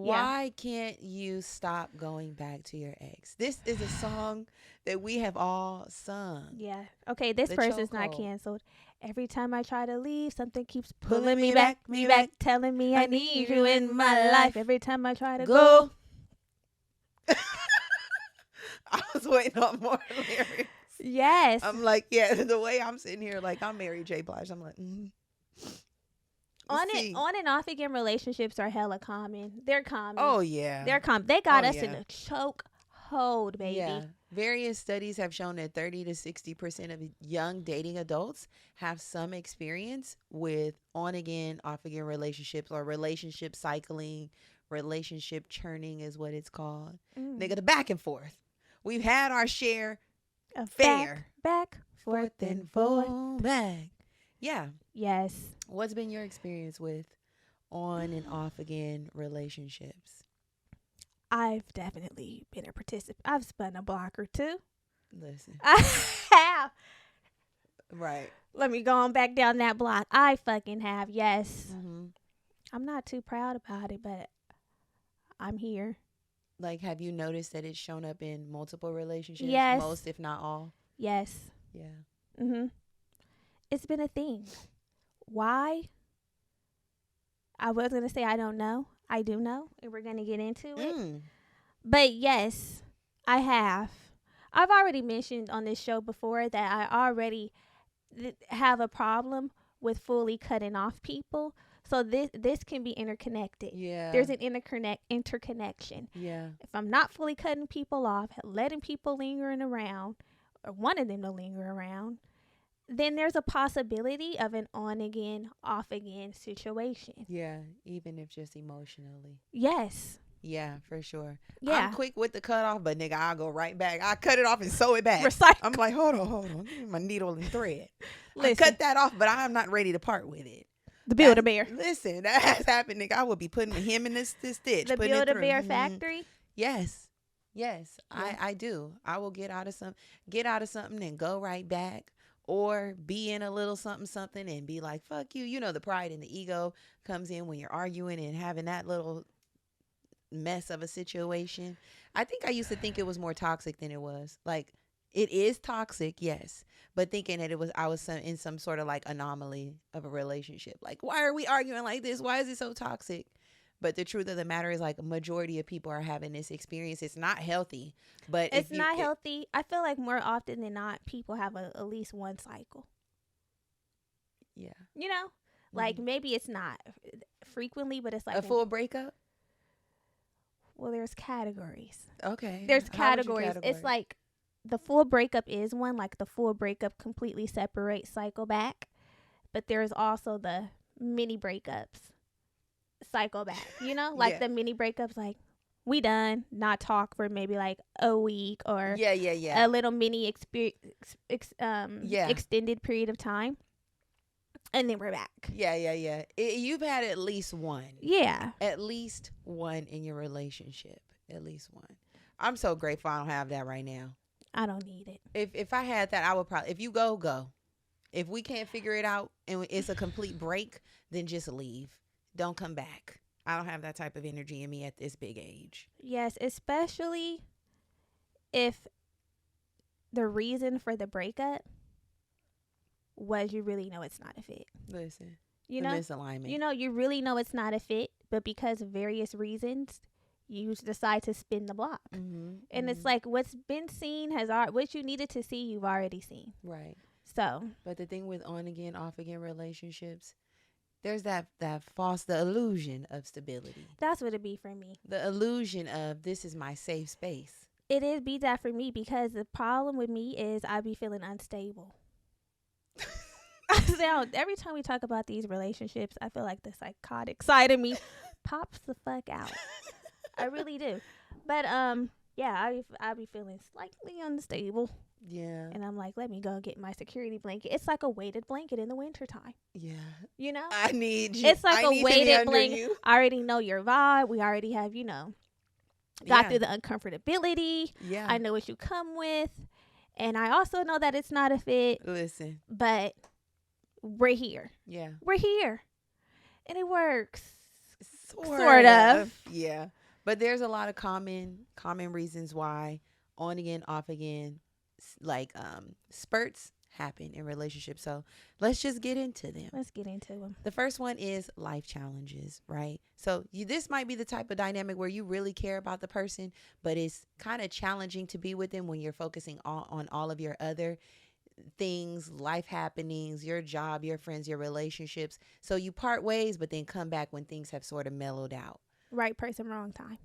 Why can't you stop going back to your ex? This is a song that we have all sung. Yeah. Okay, this The person's not chokehold. canceled. Every time I try to leave, something keeps Pulling pulling me me back, back. telling me I I need you in my life. Every time I try to Go. go. I was waiting on more lyrics. Yes. I'm like, yeah, the way I'm sitting here, like I'm Mary J. Blige. I'm like, On See. and off again relationships are hella common. They're common. Oh yeah. They're common. They got Oh, us in yeah. a choke hold, baby. Yeah. Various studies have shown that 30 to 60% of young dating adults have some experience with on again, off again relationships or relationship cycling, relationship churning is what it's called. Nigga, the back and forth. We've had our share. Fair. Back, forth, and forth. back. Yeah. Yes. What's been your experience with on and off again relationships? I've definitely been a participant. I've spun a block or two. Listen. I have. Right. Let me go on back down that block. I fucking have. Yes. Mm-hmm. I'm not too proud about it, but I'm here. Like, have you noticed that it's shown up in multiple relationships? Yes. Most, if not all. Yes. Yeah. It's been a thing. Why? I was going to say I don't know. I do know, and we're going to get into it. But yes, I have. I've already mentioned on this show before that I already have a problem with fully cutting off people. So this can be interconnected. Yeah. There's an interconnection. Yeah. If I'm not fully cutting people off, letting people lingering around, or wanting them to linger around, then there's a possibility of an on again, off again situation. Yeah. Even if just emotionally. Yes. Yeah, for sure. Yeah. I'm quick with the cutoff, but nigga, I'll go right back. I cut it off and sew it back. Recycle. I'm like, hold on. Give me my needle and thread. Listen. I cut that off, but I'm not ready to part with it. The Build-A-Bear. Listen, that has happened, nigga. I will be putting him in this stitch. The Build-A-Bear factory. Yes. Yes, Yeah. I do. I will get out of something and go right back, or be in a little something and be like, fuck you. You know, the pride and the ego comes in when you're arguing and having that little mess of a situation. I think I used to think it was more toxic than it was. Like, it is toxic, yes, but thinking that I was in some sort of like anomaly of a relationship. Like, why are we arguing like this? Why is it so toxic? But the truth of the matter is, like, a majority of people are having this experience. It's not healthy, but It's not healthy. I feel like more often than not, people have at least one cycle. Yeah. You know, like maybe it's not frequently, but it's like a full breakup. Well, there's categories. Okay. There's How would you categories. categorize? It's like the full breakup is one, like the full breakup completely separates cycle back. But there's also the mini breakups cycle back, you know, like Yeah. the mini breakups, like we done, not talk for maybe like a week or Yeah. a little mini extended period of time. And then we're back. Yeah. You've had at least one. Yeah. At least one in your relationship. At least one. I'm so grateful I don't have that right now. I don't need it. If I had that, I would probably, if you go. If we can't figure it out and it's a complete break, then just leave. Don't come back. I don't have that type of energy in me at this big age. Yes, especially if the reason for the breakup was you really know it's not a fit. Listen, You the know, misalignment. you really know it's not a fit, but because of various reasons, you decide to spin the block. And it's like what's been seen what you needed to see, you've already seen. Right. So, but the thing with on again, off again relationships, there's that the illusion of stability. that's what it be for me. The illusion of this is my safe space. It is be that for me because the problem with me is I be feeling unstable. Every time we talk about these relationships, I feel like the psychotic side of me pops the fuck out. I really do. But yeah, I be feeling slightly unstable. Yeah. And I'm like, let me go get my security blanket. It's like a weighted blanket in the wintertime. Yeah. You know? I need you. It's like a weighted blanket. I already know your vibe. We already have, got through the uncomfortability. Yeah. I know what you come with. And I also know that it's not a fit. Listen. But we're here. Yeah. We're here. And it works. Sort of. Yeah. But there's a lot of common reasons why on again, off again, like spurts happen in relationships. So let's just get into them. Let's get into them. The first one is life challenges, right? So this might be the type of dynamic where you really care about the person, but it's kind of challenging to be with them when you're focusing on all of your other things, life happenings, your job, your friends, your relationships. So you part ways, but then come back when things have sort of mellowed out. Right person, wrong time.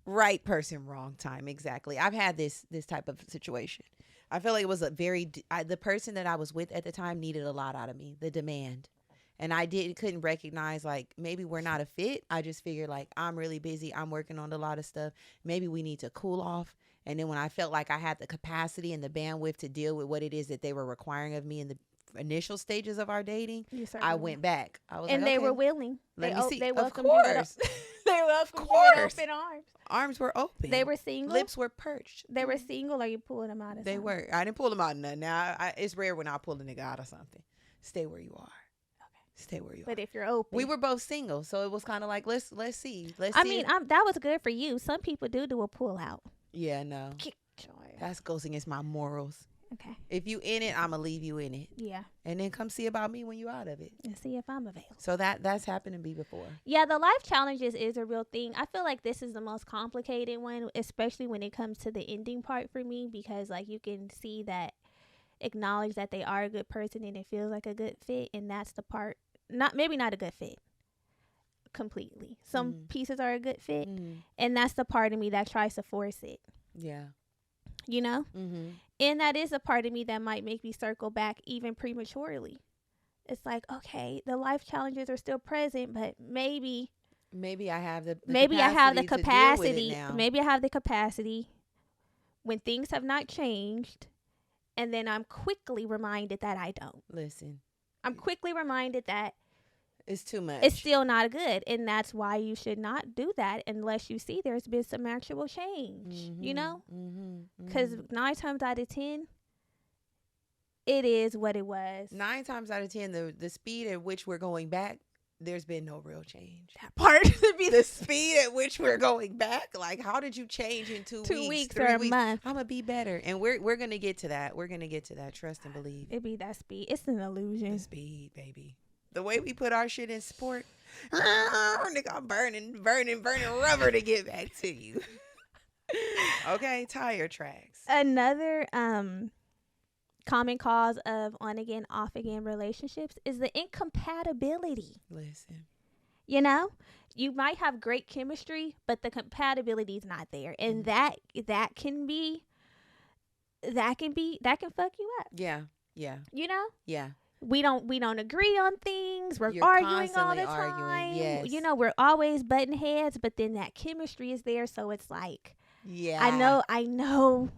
Right person, wrong time. Exactly. I've had this type of situation. I feel like it was the person that I was with at the time needed a lot out of me, the demand. And I couldn't recognize, like, maybe we're not a fit. I just figured, like, I'm really busy. I'm working on a lot of stuff. Maybe we need to cool off. And then when I felt like I had the capacity and the bandwidth to deal with what it is that they were requiring of me in the initial stages of our dating, I went back. I was and like, they okay, were willing. Let me see. They welcomed of you. course. They welcomed Of you with course. open arms. Arms were open. They were single. Lips were perched. They were single, or you pulled them out of They something? were. I didn't pull them out of nothing. Now, it's rare when I pull a nigga out of something. Stay where you are. Okay. Stay where you are. But if you're open. We were both single, so it was kind of like, let's see. I mean, that was good for you. Some people do a pull out. Yeah, no. That goes against my morals. Okay. If you in it, I'm going to leave you in it. Yeah. And then come see about me when you out of it. And see if I'm available. So that's happened to me before. Yeah, the life challenges is a real thing. I feel like this is the most complicated one, especially when it comes to the ending part for me, because like you can see that, acknowledge that they are a good person and it feels like a good fit, and that's the part, maybe not a good fit completely. Some pieces are a good fit, and that's the part of me that tries to force it. Yeah. You know? Mm-hmm. And that is a part of me that might make me circle back even prematurely. It's like, okay, the life challenges are still present, but maybe I have the maybe I have the capacity. now. Maybe I have the capacity when things have not changed, and then I'm quickly reminded that I don't. Listen. I'm quickly reminded that it's too much. It's still not good, and that's why you should not do that unless you see there's been some actual change. You know, because 9 times out of 10, it is what it was. 9 times out of 10, the speed at which we're going back, there's been no real change. That part to be the speed at which we're going back. Like, how did you change in 2 weeks, 3 or a month? I'm gonna be better, and we're gonna get to that. We're gonna get to that. Trust and believe. It be that speed. It's an illusion. The speed, baby. The way we put our shit in sport, nigga, I'm burning rubber to get back to you. Okay, tire tracks. Another common cause of on again, off again relationships is the incompatibility. Listen, you know, you might have great chemistry, but the compatibility is not there, and that can fuck you up. Yeah. You know. Yeah. We don't agree on things. We're You're arguing all the constantly time. arguing, yes. You know, we're always butting heads, but then that chemistry is there, so it's like, yeah, I know.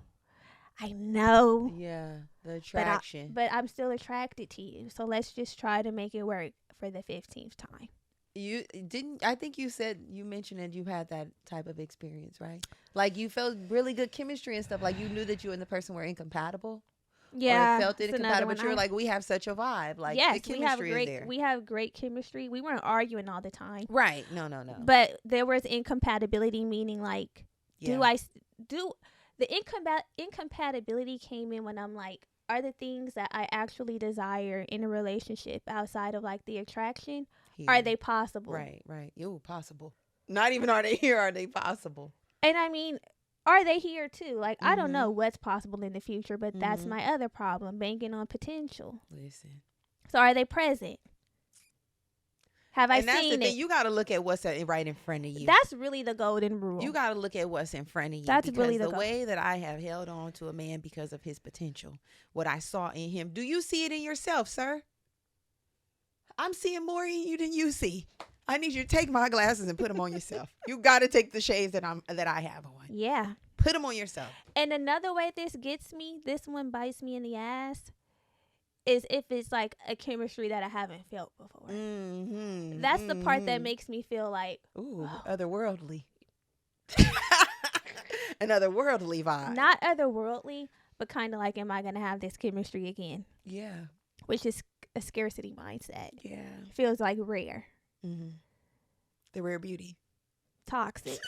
Yeah, the attraction. But I'm still attracted to you, so let's just try to make it work for the 15th time. I think you mentioned that you had that type of experience, right? Like you felt really good chemistry and stuff. Like you knew that you and the person were incompatible. Yeah, or felt it incompatible, but you were like, we have such a vibe. Like, yes, the chemistry is there. We have great chemistry. We weren't arguing all the time. Right. No. But there was incompatibility, meaning like, the incompatibility came in when I'm like, are the things that I actually desire in a relationship outside of like the attraction, are they possible? Right. Ooh, possible. Not even are they here, are they possible? And I mean, are they here too? Like, I don't know what's possible in the future, but that's my other problem, banking on potential. Listen. So are they present? Have I seen it? And that's the thing. You got to look at what's right in front of you. That's really the golden rule. You got to look at what's in front of you. That's really the way that I have held on to a man because of his potential, what I saw in him. Do you see it in yourself, sir? I'm seeing more in you than you see. I need you to take my glasses and put them on yourself. You got to take the shades that I have on. Yeah. Put them on yourself. And another way this gets me, this one bites me in the ass, is if it's like a chemistry that I haven't felt before. That's the part that makes me feel like, ooh, otherworldly. An otherworldly vibe. Not otherworldly, but kind of like, am I going to have this chemistry again? Yeah. Which is a scarcity mindset. Yeah. Feels like rare. The rare beauty. Toxic.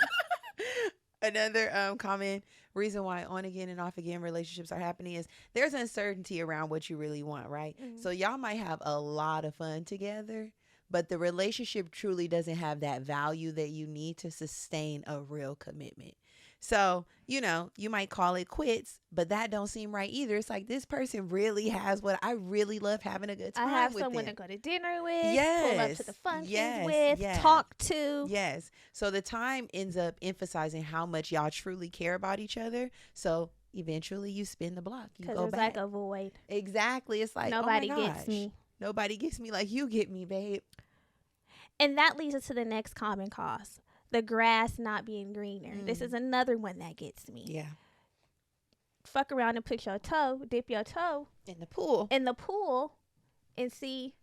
Another common reason why on again and off again relationships are happening is there's uncertainty around what you really want, right? Mm. So y'all might have a lot of fun together, but the relationship truly doesn't have that value that you need to sustain a real commitment. So, you might call it quits, but that don't seem right either. It's like this person really has what I really love having a good time I have with someone them. to go to dinner with, pull up to the Yes. functions Yes. with, Yes. talk to. Yes. So the time ends up emphasizing how much y'all truly care about each other. So eventually you spin the block. You Because go there's back. like a void. Exactly. It's like, Nobody oh my gets gosh. me. Nobody gets me like you get me, babe. And that leads us to the next common cause. The grass not being greener. This is another one that gets me. Yeah. Fuck around and put your toe, dip your toe In the pool. and see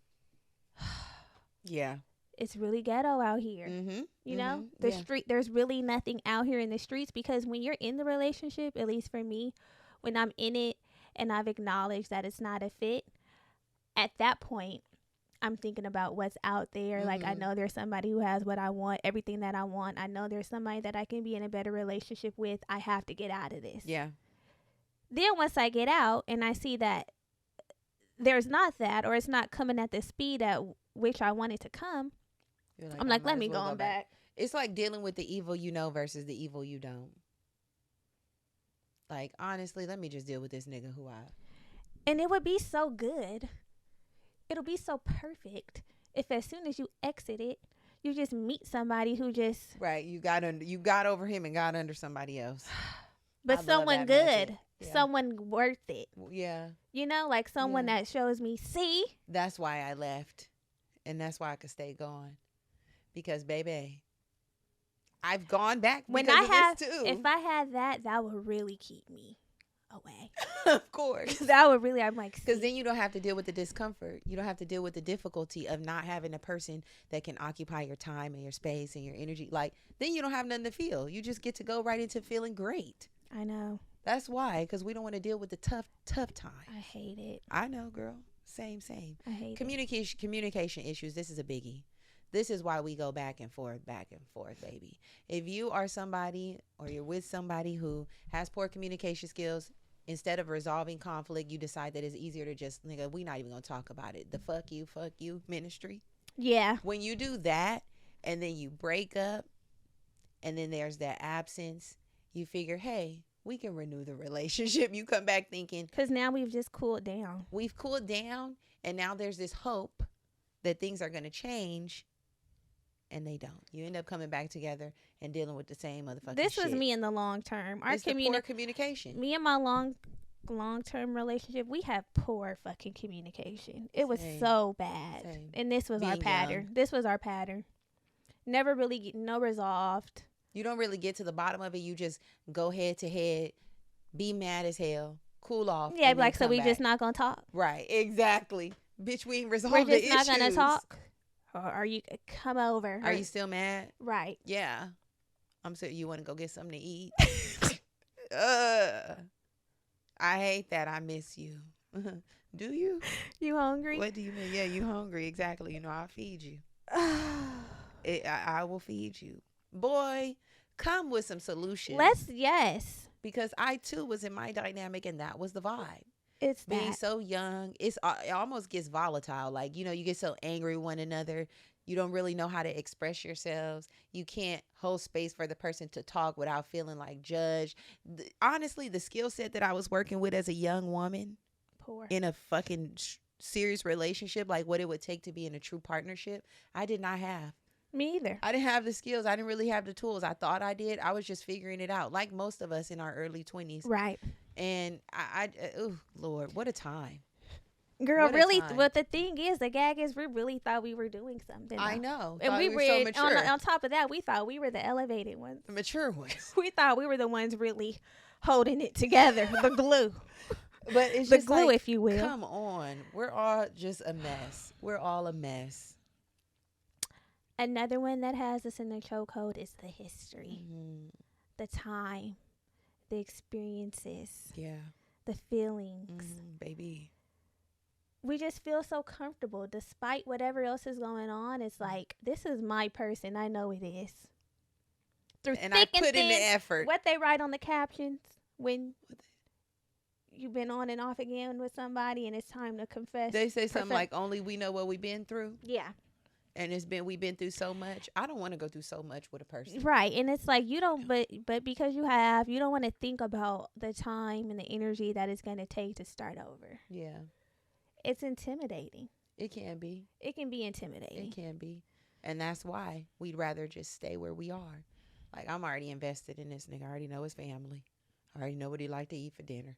Yeah. it's really ghetto out here. Mm-hmm. You know, Yeah. there's really nothing out here in the streets, because when you're in the relationship, at least for me, when I'm in it and I've acknowledged that it's not a fit, at that point, I'm thinking about what's out there. Like, I know there's somebody who has what I want, everything that I want. I know there's somebody that I can be in a better relationship with. I have to get out of this. Yeah. Then once I get out and I see that there's not that, or it's not coming at the speed at which I want it to come, You're I'm I like, might let as me well go on back. It's like dealing with the evil you know versus the evil you don't. Like, honestly, let me just deal with this nigga who I... And it would be so good. It'll be so perfect if as soon as you exit it, you just meet somebody who just... Right. You got over him and got under somebody else. But I someone love that method. good. Yeah. Someone worth it. Yeah. You know, like someone that shows me, see? That's why I left. And that's why I could stay gone. Because, baby, I've gone back When because I of have, this too. if I had that would really keep me away. Of course. That would really, I'm like, because then you don't have to deal with the discomfort. You don't have to deal with the difficulty of not having a person that can occupy your time and your space and your energy. Like, then you don't have nothing to feel. You just get to go right into feeling great. I know. That's why, because we don't want to deal with the tough time. I hate it. I know, girl. Same. I hate Communication issues. This is a biggie. This is why we go back and forth, baby. If you are somebody or you're with somebody who has poor communication skills, instead of resolving conflict, you decide that it's easier to just, nigga, we not even going to talk about it. The fuck you ministry. Yeah. When you do that and then you break up and then there's that absence, you figure, hey, we can renew the relationship. You come back thinking, because now we've just cooled down. We've cooled down, and now there's this hope that things are going to change, and they don't. You end up coming back together and dealing with the same motherfucking This shit. was me in the long term. It's the poor communication. Me and my long-term relationship, we had poor fucking communication. It was so bad. Same. And this was our pattern. Young. This was our pattern. Never really no resolved. You don't really get to the bottom of it. You just go head to head, be mad as hell, cool off. Yeah, like, so we just not gonna talk. Right, exactly. Bitch, we ain't resolved We're the just not issues. gonna talk. Or are you come over? Are you still mad? Right. Yeah. I'm sorry. You want to go get something to eat? I hate that. I miss you. Do you? You hungry? What do you mean? Yeah, you hungry. Exactly. I'll feed you. I will feed you. Boy, come with some solutions. Yes. Because I too was in my dynamic and that was the vibe. It's being that. so young. It almost gets volatile. Like, you get so angry with one another. You don't really know how to express yourselves. You can't hold space for the person to talk without feeling like judged. Honestly, the skill set that I was working with as a young woman Poor. in a fucking serious relationship, like what it would take to be in a true partnership, I did not have. Me either. I didn't have the skills. I didn't really have the tools. I thought I did. I was just figuring it out, like most of us in our early 20s. Right. And oh Lord, what a time. Girl, What a really, time. but the thing is, the gag is, we really thought we were doing something. I though. know. And we were were, so mature. on top of that, we thought we were the elevated ones. The mature ones. We thought we were the ones really holding it together, the glue. But it's the just glue, like, if you will. Come on. We're all just a mess. We're all a mess. Another one that has us in the chokehold is the history, Mm-hmm. the time, the experiences, Yeah. the feelings. Mm-hmm, baby. we just feel so comfortable despite whatever else is going on. It's like, this is my person. I know it is. Through And I thick and put in the thin, effort. what they write on the captions when you've been on and off again with somebody and it's time to confess. They say something like, only we know what we've been through. Yeah. And we've been through so much. I don't want to go through so much with a person. Right. And it's like, you don't, but because you don't want to think about the time and the energy that it's going to take to start over. Yeah. It's intimidating. It can be. It can be intimidating. It can be. And that's why we'd rather just stay where we are. Like, I'm already invested in this nigga. I already know his family. I already know what he like to eat for dinner.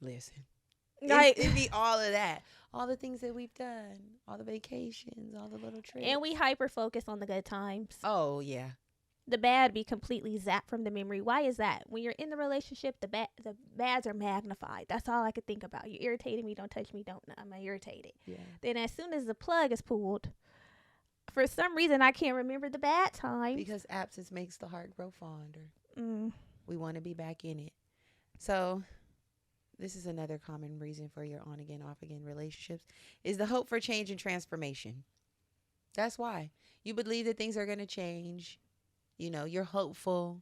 Listen. Right. It'd be all of that. All the things that we've done. All the vacations. All the little trips. And we hyper focus on the good times. Oh, yeah. The bad be completely zapped from the memory. Why is that? When you're in the relationship, the bads are magnified. That's all I could think about. You irritated me, don't touch me, I'm irritated. Yeah. Then as soon as the plug is pulled, for some reason I can't remember the bad times. Because absence makes the heart grow fonder. Mm. We want to be back in it. So this is another common reason for your on again, off again relationships is the hope for change and transformation. That's why. You believe that things are going to change. You know, you're hopeful.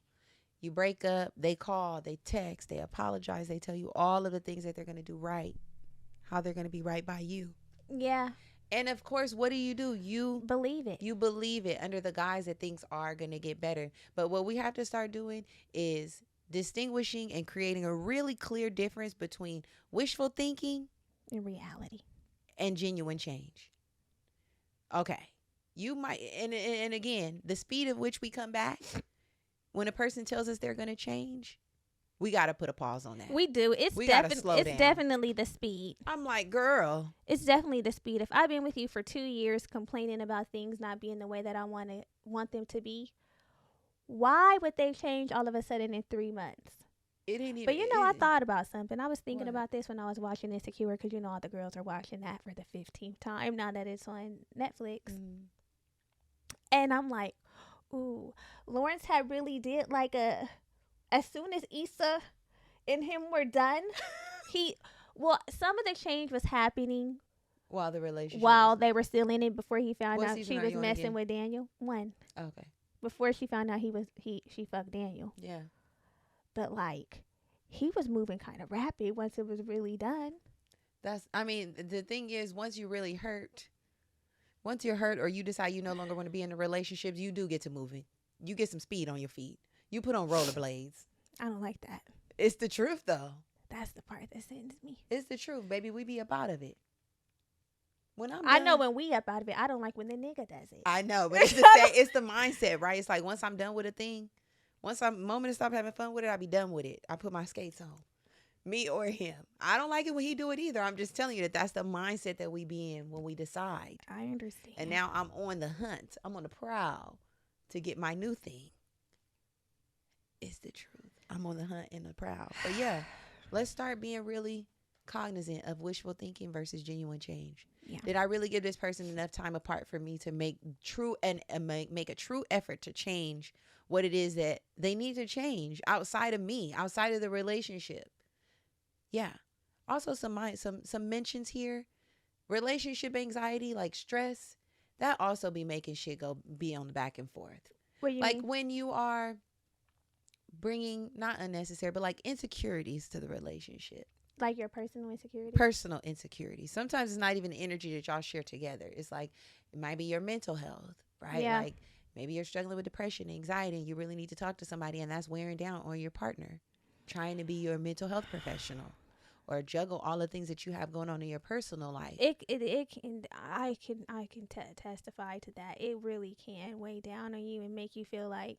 You break up. They call. They text. They apologize. They tell you all of the things that they're going to do right. How they're going to be right by you. Yeah. And of course, what do? You believe it. You believe it under the guise that things are going to get better. But what we have to start doing is distinguishing and creating a really clear difference between wishful thinking in reality and genuine change. Okay. You might, and again, the speed at which we come back when a person tells us they're going to change, we got to put a pause on that. We do. It's definitely the speed. I'm like, girl. It's definitely the speed. If I've been with you for 2 years complaining about things not being the way that I want them to be, why would they change all of a sudden in 3 months? It ain't even. But I thought about something. I was thinking about this when I was watching Insecure, because all the girls are watching that for the 15th time now that it's on Netflix. And I'm like, ooh, Lawrence had really did like as soon as Issa and him were done, some of the change was happening while they were still in it before he found out she was messing with Daniel. Okay. Before she found out she fucked Daniel. Yeah. But like, he was moving kind of rapid once it was really done. The thing is, once you're hurt or you decide you no longer want to be in a relationship, you do get to moving. You get some speed on your feet. You put on rollerblades. I don't like that. It's the truth, though. That's the part that sends me. It's the truth, baby. We be up out of it. I know when we up out of it. I don't like when the nigga does it. I know, but it's the mindset, right? It's like once I'm done with a thing, once I'm moment to stop having fun with it, I'll be done with it. I put my skates on. Me or him. I don't like it when he do it either. I'm just telling you that's the mindset that we be in when we decide. I understand. And now I'm on the hunt. I'm on the prowl to get my new thing. It's the truth. I'm on the hunt and the prowl. But yeah, let's start being really cognizant of wishful thinking versus genuine change. Yeah. Did I really give this person enough time apart for me to make make a true effort to change what it is that they need to change outside of me, outside of the relationship? Yeah. Also some mentions here. Relationship anxiety, like stress, that also be making shit be on the back and forth. What you mean? When you are bringing not unnecessary, but like insecurities to the relationship. Like your personal insecurity? Personal insecurity. Sometimes it's not even the energy that y'all share together. It's like, it might be your mental health, right? Yeah. Like maybe you're struggling with depression, anxiety, and you really need to talk to somebody, and that's wearing down on your partner, trying to be your mental health professional or juggle all the things that you have going on in your personal life. I can testify to that. It really can weigh down on you and make you feel like,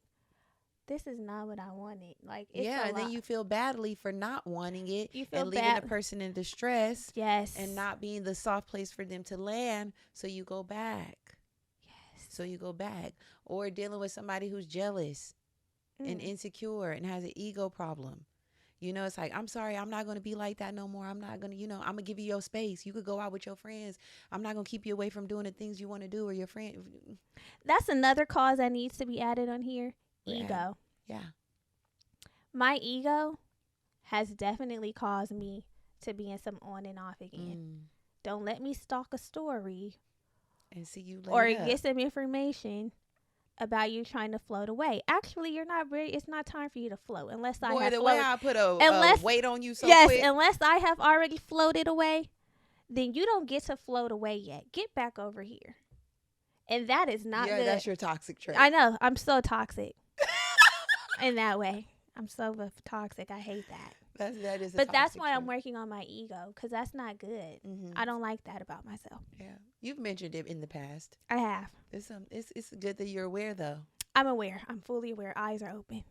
this is not what I wanted. Like, it's and then you feel badly for not wanting it. You feel and leaving a person in distress. Yes. And not being the soft place for them to land. So you go back. Yes. So you go back. Or dealing with somebody who's jealous and insecure and has an ego problem. It's like, I'm sorry, I'm not going to be like that no more. I'm not going to, I'm going to give you your space. You could go out with your friends. I'm not going to keep you away from doing the things you want to do or your friend. That's another cause that needs to be added on here. Ego. Yeah. My ego has definitely caused me to being some on and off again. Mm. Don't let me stalk a story And see you or later. get some information about you trying to float away. Actually, you're not ready. It's not time for you to float unless I Boy, have the floated. way I put a weight on you so yes, quick. unless I have already floated away, then you don't get to float away yet. Get back over here. And that is not good. That's your toxic trait. I know. I'm so toxic in that way. I'm so toxic. I hate that. That is. But that's why I'm working on my ego, because that's not good. Mm-hmm. I don't like that about myself. Yeah, you've mentioned it in the past. I have. It's good that you're aware, though. I'm aware. I'm fully aware. Eyes are open.